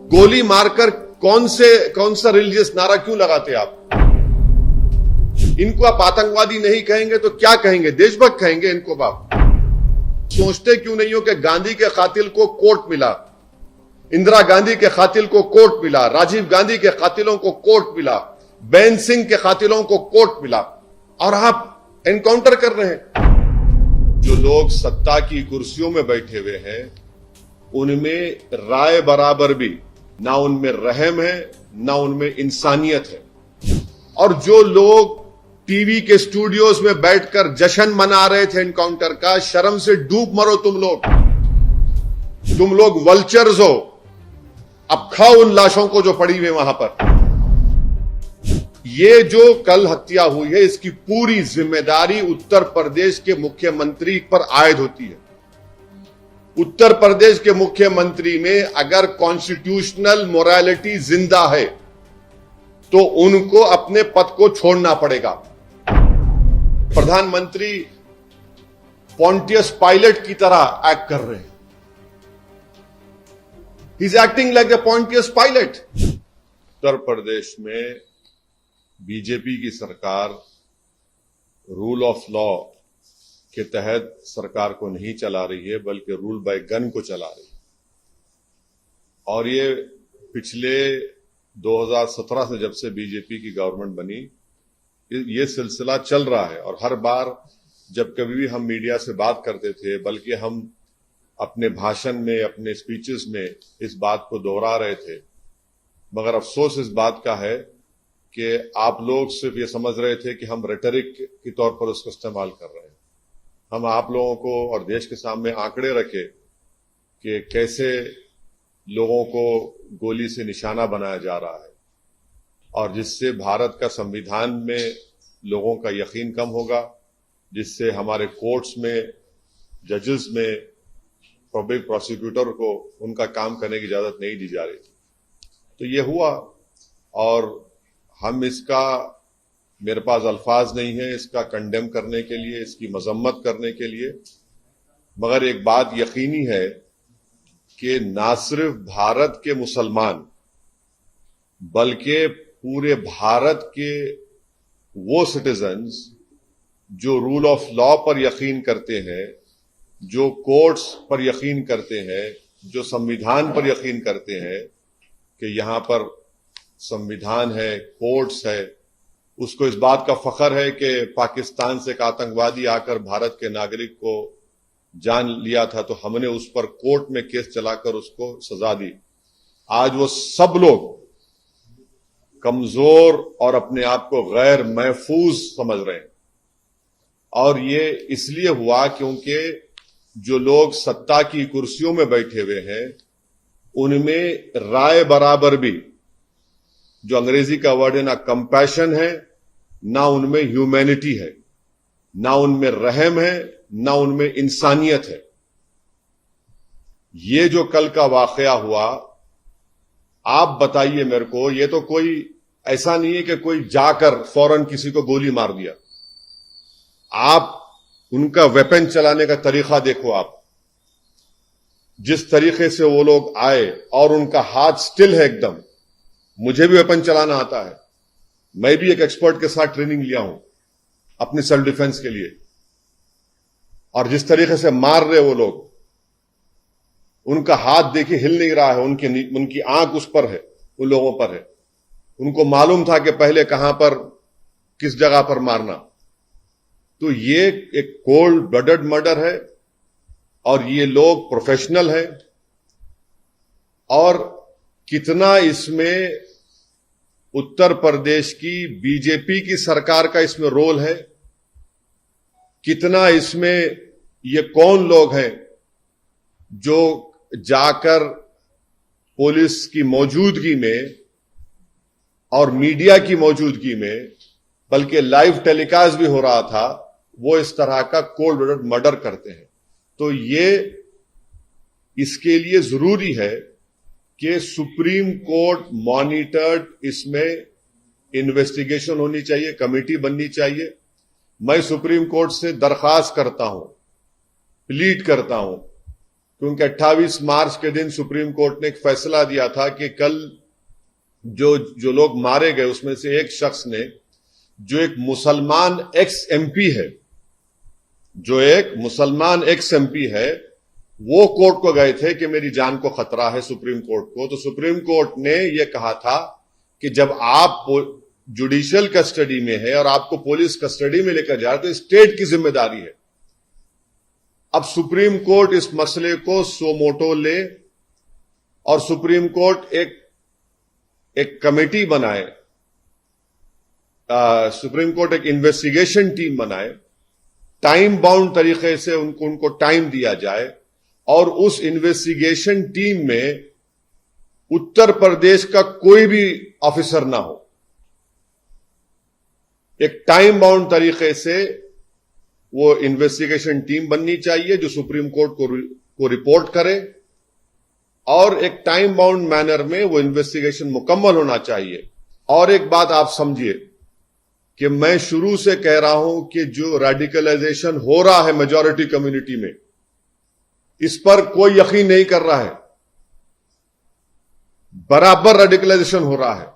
गोली मारकर कौन सा रिलीजियस नारा क्यों लगाते आप? इनको आप आतंकवादी नहीं कहेंगे तो क्या कहेंगे? देशभक्त कहेंगे इनको आप? सोचते क्यों नहीं हो कि गांधी के कातिल को कोर्ट मिला, इंदिरा गांधी के कातिल को कोर्ट मिला, राजीव गांधी के कातिलों को कोर्ट मिला, बेन सिंह के कातिलों को कोर्ट मिला, और आप एनकाउंटर कर रहे हैं? जो लोग सत्ता की कुर्सियों में बैठे हुए हैं उनमें राय बराबर भी ना उनमें रहम है ना उनमें इंसानियत है। और जो लोग टीवी के स्टूडियोज में बैठकर जश्न मना रहे थे एनकाउंटर का, शर्म से डूब मरो तुम लोग वल्चर्स हो। अब खाओ उन लाशों को जो पड़ी हुई वहां पर। ये जो कल हत्या हुई है इसकी पूरी जिम्मेदारी उत्तर प्रदेश के मुख्यमंत्री पर आयद होती है। उत्तर प्रदेश के मुख्यमंत्री में अगर कॉन्स्टिट्यूशनल मोरालिटी जिंदा है तो उनको अपने पद को छोड़ना पड़ेगा। प्रधानमंत्री पॉन्टियस पायलट की तरह एक्ट कर रहे हैं। He is acting like the Pontius Pilate. Uttar Pradesh में बीजेपी की सरकार रूल ऑफ लॉ के तहत सरकार को नहीं चला रही है बल्कि रूल बाय गन को चला रही है। और ये पिछले 2017 से जब से बीजेपी की गवर्नमेंट बनी ये सिलसिला चल रहा है। और हर बार जब कभी भी हम मीडिया से बात करते थे, बल्कि हम अपने भाषण में अपने स्पीचेस में इस बात को दोहरा रहे थे, मगर अफसोस इस बात का है कि आप लोग सिर्फ ये समझ रहे थे कि हम रेटरिक के तौर पर उसको इस्तेमाल कर रहे हैं। हम आप लोगों को और देश के सामने आंकड़े रखे कि कैसे लोगों को गोली से निशाना बनाया जा रहा है और जिससे भारत का संविधान में लोगों का यकीन कम होगा, जिससे हमारे कोर्ट्स में, जजेस में, पब्लिक प्रोसिक्यूटर को उनका काम करने की इजाजत नहीं दी जा रही थी। तो ये हुआ और हम इसका, मेरे पास अल्फाज नहीं है इसका कंडेम करने के लिए, इसकी मजम्मत करने के लिए, मगर एक बात यकीनी है कि ना सिर्फ भारत के मुसलमान बल्कि पूरे भारत के वो सिटीजन्स जो रूल ऑफ लॉ पर यकीन करते हैं, जो कोर्ट्स पर यकीन करते हैं, जो संविधान पर यकीन करते हैं कि यहां पर संविधान है, कोर्ट्स है, उसको इस बात का फख्र है कि पाकिस्तान से एक आतंकवादी आकर भारत के नागरिक को जान लिया था तो हमने उस पर कोर्ट में केस चलाकर उसको सजा दी। आज वो सब लोग कमजोर और अपने आप को गैर महफूज समझ रहे हैं। और ये इसलिए हुआ क्योंकि जो लोग सत्ता की कुर्सियों में बैठे हुए हैं उनमें राय बराबर भी, जो अंग्रेजी का वर्ड है, ना कंपैशन है ना उनमें ह्यूमैनिटी है, ना उनमें रहम है ना उनमें इंसानियत है। ये जो कल का वाकया हुआ, आप बताइए मेरे को, ये तो कोई ऐसा नहीं है कि कोई जाकर फौरन किसी को गोली मार दिया। आप उनका वेपन चलाने का तरीका देखो। आप जिस तरीके से वो लोग आए और उनका हाथ स्टिल है एकदम। मुझे भी वेपन चलाना आता है, मैं भी एक एक्सपर्ट के साथ ट्रेनिंग लिया हूं अपनी सेल्फ डिफेंस के लिए। और जिस तरीके से मार रहे वो लोग, उनका हाथ देखिए हिल नहीं रहा है, उनकी आंख उस पर है, उन लोगों पर है। उनको मालूम था कि पहले कहां पर, किस जगह पर मारना। तो ये एक कोल्ड ब्लडेड मर्डर है और ये लोग प्रोफेशनल हैं। और कितना इसमें उत्तर प्रदेश की बीजेपी की सरकार का इसमें रोल है, कितना इसमें ये कौन लोग हैं जो जाकर पुलिस की मौजूदगी में और मीडिया की मौजूदगी में, बल्कि लाइव टेलीकास्ट भी हो रहा था, वो इस तरह का कोल्ड ब्लडेड मर्डर करते हैं। तो ये इसके लिए जरूरी है कि सुप्रीम कोर्ट मॉनिटर्ड इसमें इन्वेस्टिगेशन होनी चाहिए, कमेटी बननी चाहिए। मैं सुप्रीम कोर्ट से दरखास्त करता हूं, प्लीड करता हूं क्योंकि 28 मार्च के दिन सुप्रीम कोर्ट ने एक फैसला दिया था कि कल जो लोग मारे गए उसमें से एक शख्स ने, जो एक मुसलमान एक्स एमपी है, जो एक मुसलमान एक्स एमपी है, वो कोर्ट को गए थे कि मेरी जान को खतरा है सुप्रीम कोर्ट को। तो सुप्रीम कोर्ट ने यह कहा था कि जब आप जुडिशियल कस्टडी में है और आपको पुलिस कस्टडी में लेकर जा रहे तो स्टेट की जिम्मेदारी है। अब सुप्रीम कोर्ट इस मसले को सोमोटो ले और सुप्रीम कोर्ट एक कमेटी बनाए, सुप्रीम कोर्ट एक इन्वेस्टिगेशन टीम बनाए, टाइम बाउंड तरीके से उनको टाइम दिया जाए और उस इन्वेस्टिगेशन टीम में उत्तर प्रदेश का कोई भी ऑफिसर ना हो। एक टाइम बाउंड तरीके से वो इन्वेस्टिगेशन टीम बननी चाहिए जो सुप्रीम कोर्ट को रिपोर्ट करे और एक टाइम बाउंड मैनर में वो इन्वेस्टिगेशन मुकम्मल होना चाहिए। और एक बात आप समझिए कि मैं शुरू से कह रहा हूं कि जो रेडिकलाइजेशन हो रहा है मेजॉरिटी कम्युनिटी में, इस पर कोई यकीन नहीं कर रहा है। बराबर रेडिकलाइजेशन हो रहा है।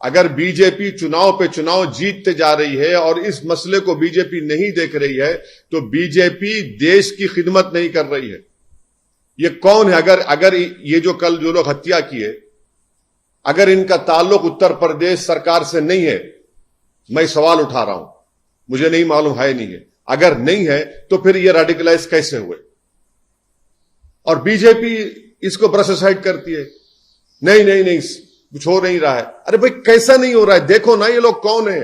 अगर बीजेपी चुनाव पे चुनाव जीतते जा रही है और इस मसले को बीजेपी नहीं देख रही है तो बीजेपी देश की खिदमत नहीं कर रही है। ये कौन है? अगर ये जो कल जो लोग हत्या किए, अगर इनका ताल्लुक उत्तर प्रदेश सरकार से नहीं है, मैं सवाल उठा रहा हूं, मुझे नहीं मालूम है नहीं है, अगर नहीं है तो फिर ये रेडिकलाइज कैसे हुए? और बीजेपी इसको ब्रश असाइड करती है, नहीं कुछ हो नहीं रहा है। अरे भाई कैसा नहीं हो रहा है? देखो ना ये लोग कौन है।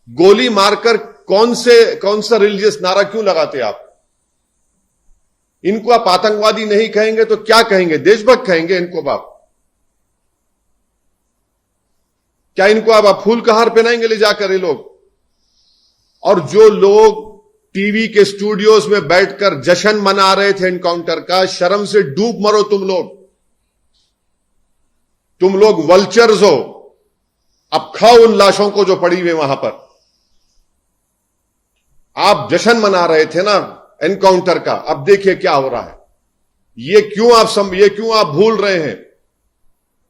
गोली मारकर कौन सा रिलीजियस नारा क्यों लगाते आप? इनको आप आतंकवादी नहीं कहेंगे तो क्या कहेंगे? देशभक्त कहेंगे इनको आप? क्या इनको आप फूल का हार पहनाएंगे ले जाकर ये लोग? और जो लोग टीवी के स्टूडियोज में बैठकर जश्न मना रहे थे एनकाउंटर का, शर्म से डूब मरो तुम लोग वल्चर्स हो। अब खाओ उन लाशों को जो पड़ी हुई वहां पर। आप जश्न मना रहे थे ना एनकाउंटर का, अब देखिए क्या हो रहा है। ये क्यों आप भूल रहे हैं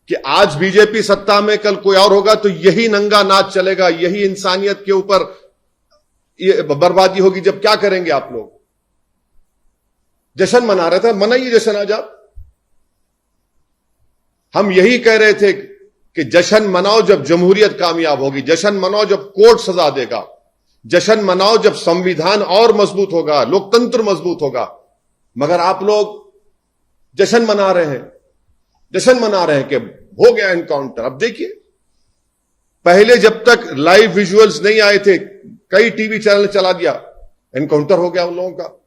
कि आज बीजेपी सत्ता में, कल कोई और होगा तो यही नंगा नाच चलेगा, यही इंसानियत के ऊपर ये बर्बादी होगी। जब क्या करेंगे आप लोग? जश्न मना रहे थे, मनाइए जश्न आज आप। हम यही कह रहे थे कि जश्न मनाओ जब जमहूरियत कामयाब होगी, जश्न मनाओ जब कोर्ट सजा देगा, जश्न मनाओ जब संविधान और मजबूत होगा, लोकतंत्र मजबूत होगा। मगर आप लोग जश्न मना रहे हैं कि हो गया एनकाउंटर। अब देखिए, पहले जब तक लाइव विजुअल्स नहीं आए थे, कई टीवी चैनल चला दिया, एनकाउंटर हो गया उन लोगों का।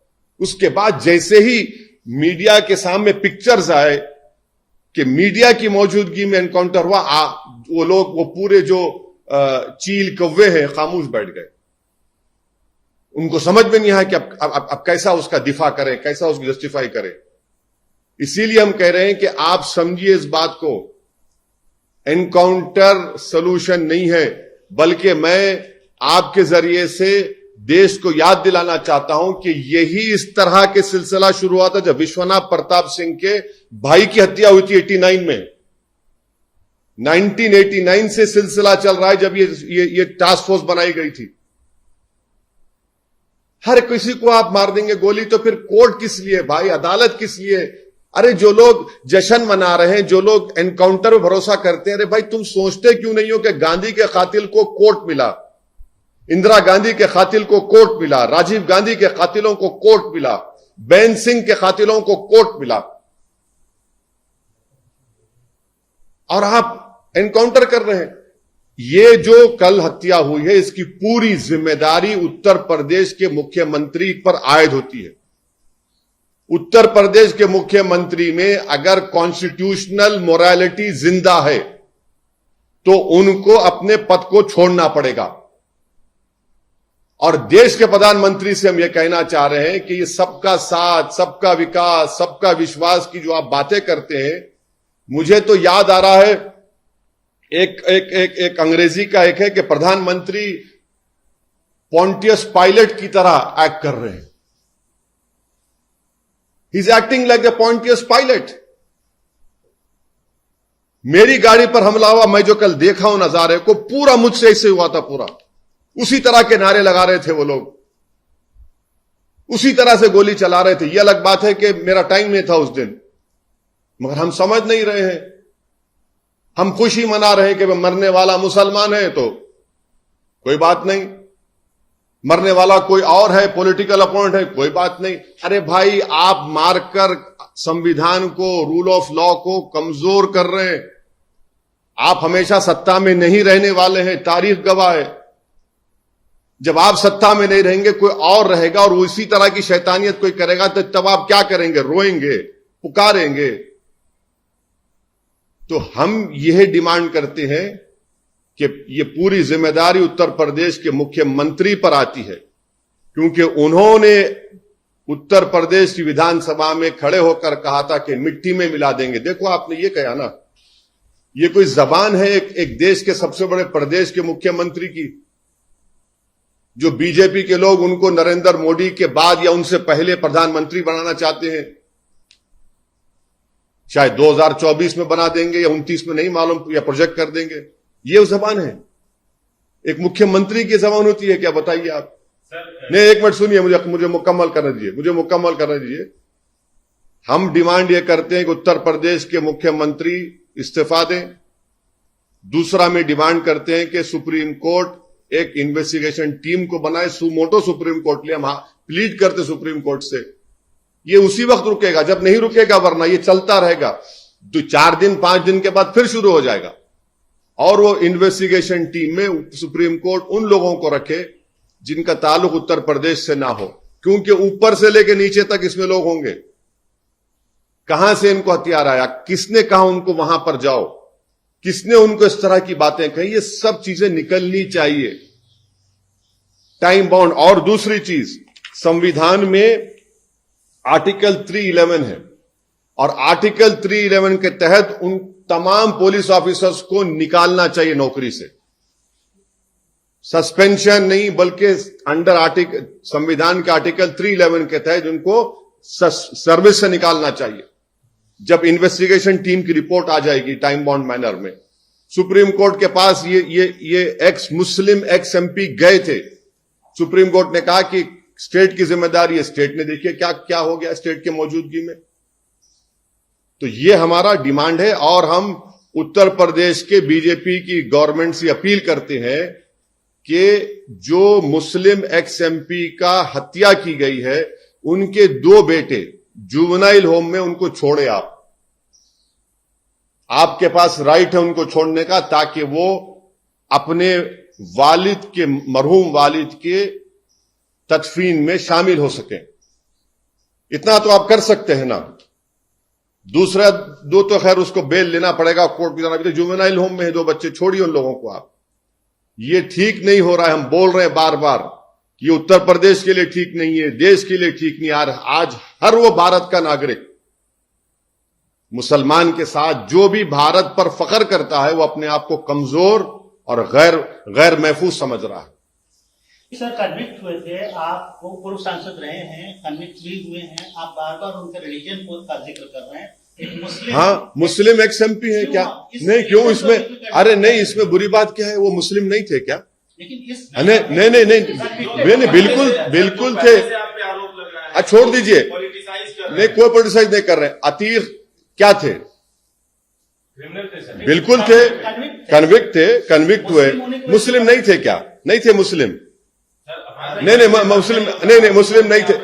उसके बाद जैसे ही मीडिया के सामने पिक्चर्स आए कि मीडिया की मौजूदगी में एनकाउंटर हुआ, वो पूरे जो चील कौवे हैं खामोश बैठ गए। उनको समझ में नहीं आया कि अब कैसा उसका दिफा करें, कैसा उसको जस्टिफाई करें। इसीलिए हम कह रहे हैं कि आप समझिए इस बात को, एनकाउंटर सॉल्यूशन नहीं है, बल्कि मैं आपके जरिए से देश को याद दिलाना चाहता हूं कि यही इस तरह के सिलसिला शुरू हुआ था जब विश्वनाथ प्रताप सिंह के भाई की हत्या हुई थी 89 में। 1989 से सिलसिला चल रहा है जब ये टास्क फोर्स बनाई गई थी। हर किसी को आप मार देंगे गोली तो फिर कोर्ट किस लिए भाई? अदालत किस लिए? अरे जो लोग जश्न मना रहे हैं, जो लोग एनकाउंटर में भरोसा करते हैं, अरे भाई तुम सोचते क्यों नहीं हो कि गांधी के कातिल को कोर्ट मिला, इंदिरा गांधी के कातिल को कोर्ट मिला, राजीव गांधी के कातिलों को कोर्ट मिला, बेन सिंह के कातिलों को कोर्ट मिला, और आप एनकाउंटर कर रहे हैं। ये जो कल हत्या हुई है इसकी पूरी जिम्मेदारी उत्तर प्रदेश के मुख्यमंत्री पर आयद होती है। उत्तर प्रदेश के मुख्यमंत्री में अगर कॉन्स्टिट्यूशनल मोरालिटी जिंदा है तो उनको अपने पद को छोड़ना पड़ेगा। और देश के प्रधानमंत्री से हम यह कहना चाह रहे हैं कि ये सबका साथ, सबका विकास, सबका विश्वास की जो आप बातें करते हैं, मुझे तो याद आ रहा है एक अंग्रेजी का एक है कि प्रधानमंत्री पॉन्टियस पायलट की तरह एक्ट कर रहे हैं। He is acting like a Pontius Pilate. मेरी गाड़ी पर हमला हुआ, मैं जो कल देखा हूं नजारे को, पूरा मुझसे ऐसे हुआ था, पूरा उसी तरह के नारे लगा रहे थे वो लोग, उसी तरह से गोली चला रहे थे। यह अलग बात है कि मेरा टाइम नहीं था उस दिन, मगर हम समझ नहीं रहे हैं। हम खुशी मना रहे हैं कि मरने वाला मुसलमान है तो कोई बात नहीं, मरने वाला कोई और है, पॉलिटिकल अपोनेंट है, कोई बात नहीं। अरे भाई, आप मारकर संविधान को, रूल ऑफ लॉ को कमजोर कर रहे हैं। आप हमेशा सत्ता में नहीं रहने वाले हैं, तारीख गवाह है। जब आप सत्ता में नहीं रहेंगे, कोई और रहेगा और वो इसी तरह की शैतानियत कोई करेगा, तो तब आप क्या करेंगे? रोएंगे, पुकारेंगे। तो हम यह डिमांड करते हैं कि ये पूरी जिम्मेदारी उत्तर प्रदेश के मुख्यमंत्री पर आती है, क्योंकि उन्होंने उत्तर प्रदेश की विधानसभा में खड़े होकर कहा था कि मिट्टी में मिला देंगे। देखो, आपने ये कहा ना, ये कोई जबान है एक देश के सबसे बड़े प्रदेश के मुख्यमंत्री की, जो बीजेपी के लोग उनको नरेंद्र मोदी के बाद या उनसे पहले प्रधानमंत्री बनाना चाहते हैं। शायद 2024 में बना देंगे या 29 में, नहीं मालूम, या प्रोजेक्ट कर देंगे। ये जबान है, एक मुख्यमंत्री की जबान होती है क्या? बताइए आप। नहीं, एक मिनट सुनिए, मुझे मुकम्मल करने दीजिए। हम डिमांड ये करते हैं कि उत्तर प्रदेश के मुख्यमंत्री इस्तीफा दें। दूसरा में डिमांड करते हैं कि सुप्रीम कोर्ट एक इन्वेस्टिगेशन टीम को बनाए, सुमोटो सुप्रीम कोर्ट ले। हम प्लीड करते सुप्रीम कोर्ट से, ये उसी वक्त रुकेगा जब नहीं रुकेगा, वरना ये चलता रहेगा। 4 दिन 5 दिन के बाद फिर शुरू हो जाएगा। और वो इन्वेस्टिगेशन टीम में सुप्रीम कोर्ट उन लोगों को रखे जिनका ताल्लुक उत्तर प्रदेश से ना हो, क्योंकि ऊपर से लेकर नीचे तक इसमें लोग होंगे। कहां से इनको हथियार आया, किसने कहा उनको वहां पर जाओ, किसने उनको इस तरह की बातें कही, ये सब चीजें निकलनी चाहिए, टाइम बाउंड। और दूसरी चीज, संविधान में आर्टिकल 311 है, और आर्टिकल 311 के तहत उन तमाम पुलिस ऑफिसर्स को निकालना चाहिए नौकरी से। सस्पेंशन नहीं, बल्कि अंडर संविधान के आर्टिकल 311 के तहत उनको सर्विस से निकालना चाहिए। जब इन्वेस्टिगेशन टीम की रिपोर्ट आ जाएगी टाइम बाउंड मैनर में, सुप्रीम कोर्ट के पास ये एक्स मुस्लिम एक्स एमपी गए थे। सुप्रीम कोर्ट ने कहा कि स्टेट की जिम्मेदारी है, स्टेट ने देखिए क्या क्या हो गया स्टेट के मौजूदगी में। तो ये हमारा डिमांड है, और हम उत्तर प्रदेश के बीजेपी की गवर्नमेंट से अपील करते हैं कि जो मुस्लिम एक्स एमपी का हत्या की गई है, उनके 2 बेटे जुवेनाइल होम में, उनको छोड़े आप। आपके पास राइट है उनको छोड़ने का, ताकि वो अपने वालिद के, मरहूम वालिद के तदफीन में शामिल हो सकें। इतना तो आप कर सकते हैं ना। दूसरा 2 तो खैर उसको बेल लेना पड़ेगा, कोर्ट में जाना भी। तो जुवेनाइल होम में है 2 बच्चे, छोड़िए उन लोगों को आप। ये ठीक नहीं हो रहा है। हम बोल रहे हैं बार बार कि ये उत्तर प्रदेश के लिए ठीक नहीं है, देश के लिए ठीक नहीं। आज हर वो भारत का नागरिक, मुसलमान के साथ जो भी भारत पर फख्र करता है, वो अपने आप को कमजोर और गैर महफूज समझ रहा है। सर, कन्विक्ट हुए थे आप, वो पूर्व सांसद रहे हैं, कन्विक्ट भी हुए हैं, आप बार बार उनके रिलीजन का जिक्र कर रहे हैं। मुस्लिम, हाँ, मुस्लिम एक्स एमपी है क्या? नहीं, क्यों इसमें? अरे नहीं, इसमें बुरी बात क्या है? वो मुस्लिम नहीं थे क्या? लेकिन इस नहीं, बिल्कुल थे। छोड़ दीजिए, नहीं, कोई पोलिटिसाइज नहीं कर रहे। अतीक क्या थे? बिल्कुल थे, कन्विक्ट हुए। मुस्लिम नहीं थे क्या? नहीं थे मुस्लिम। नहीं, मुस्लिम नहीं थे।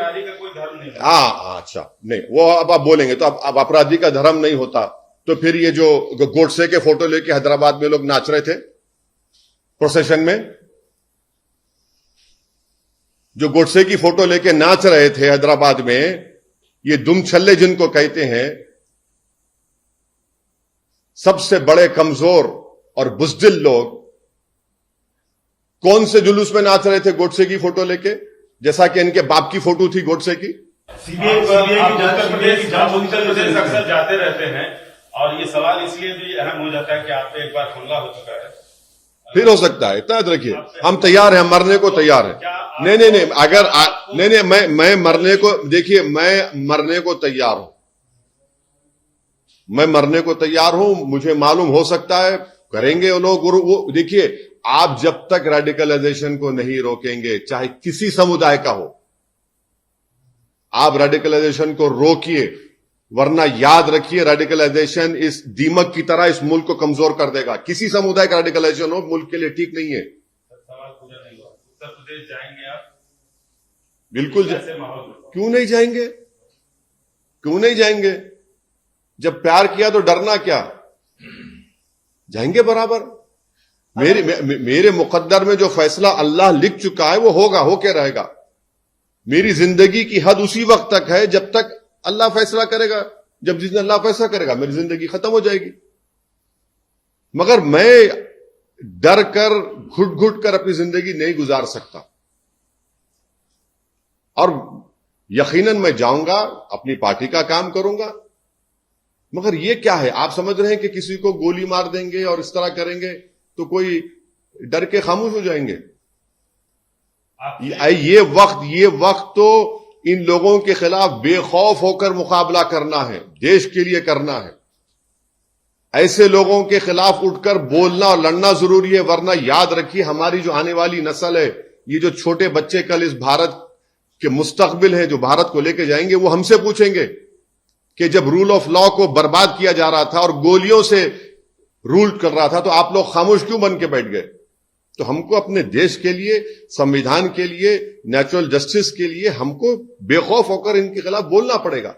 अच्छा, नहीं, वो अब आप बोलेंगे तो अब अपराधी का धर्म नहीं होता, तो फिर ये जो गोडसे के फोटो लेके हैदराबाद में लोग नाच रहे थे प्रोसेशन में, जो गोडसे की फोटो लेके नाच रहे थे हैदराबाद में, ये दुम छल्ले जिनको कहते हैं, सबसे बड़े कमजोर और बुज़दिल लोग, कौन से जुलूस में नाच रहे थे गोडसे की फोटो लेके, जैसा कि इनके बाप की फोटो थी गोडसे की। सीबीआई की जांच उत्तर प्रदेश अक्सर जाते रहते हैं, और ये सवाल इसलिए भी अहम हो जाता है कि आप पे एक बार हमला हो चुका है, फिर हो सकता है। इतना याद रखिए, हम तैयार हैं, मरने को तैयार हैं। नहीं, अगर नहीं, मैं मरने को, देखिए, मैं मरने को तैयार हूं, मैं मरने को तैयार हूं। मुझे मालूम हो सकता है करेंगे वो लोग। वो देखिए, आप जब तक रेडिकलाइजेशन को नहीं रोकेंगे, चाहे किसी समुदाय का हो, आप रेडिकलाइजेशन को रोकिए, वरना याद रखिए, रेडिकलाइजेशन इस दीमक की तरह इस मुल्क को कमजोर कर देगा। किसी समुदाय का रेडिकलाइजेशन हो, मुल्क के लिए ठीक नहीं है। सवाल पूरा नहीं हुआ। उत्तर प्रदेश जाएंगे आप? बिल्कुल ऐसे माहौल में क्यों नहीं जाएंगे? क्यों नहीं जाएंगे? जब प्यार किया तो डरना क्या? जाएंगे बराबर। मेरे मुकद्दर में जो फैसला अल्लाह लिख चुका है वो होगा, होके रहेगा। मेरी जिंदगी की हद उसी वक्त तक है जब तक अल्लाह फैसला करेगा। जब जिस दिन अल्लाह फैसला करेगा मेरी जिंदगी खत्म हो जाएगी। मगर मैं डर कर, घुट घुट कर अपनी जिंदगी नहीं गुजार सकता। और यकीनन मैं जाऊंगा, अपनी पार्टी का काम करूंगा। मगर ये क्या है? आप समझ रहे हैं कि किसी को गोली मार देंगे और इस तरह करेंगे तो कोई डर के खामोश हो जाएंगे? ये वक्त तो इन लोगों के खिलाफ बेखौफ होकर मुकाबला करना है, देश के लिए करना है। ऐसे लोगों के खिलाफ उठकर बोलना और लड़ना जरूरी है। वरना याद रखिए, हमारी जो आने वाली नस्ल है, ये जो छोटे बच्चे कल इस भारत के मुस्तकबिल हैं, जो भारत को लेके जाएंगे, वो हमसे पूछेंगे कि जब रूल ऑफ लॉ को बर्बाद किया जा रहा था और गोलियों से रूल कर रहा था, तो आप लोग खामोश क्यों बन के बैठ गए? तो हमको अपने देश के लिए, संविधान के लिए, नेचुरल जस्टिस के लिए हमको बेखौफ होकर इनके खिलाफ बोलना पड़ेगा।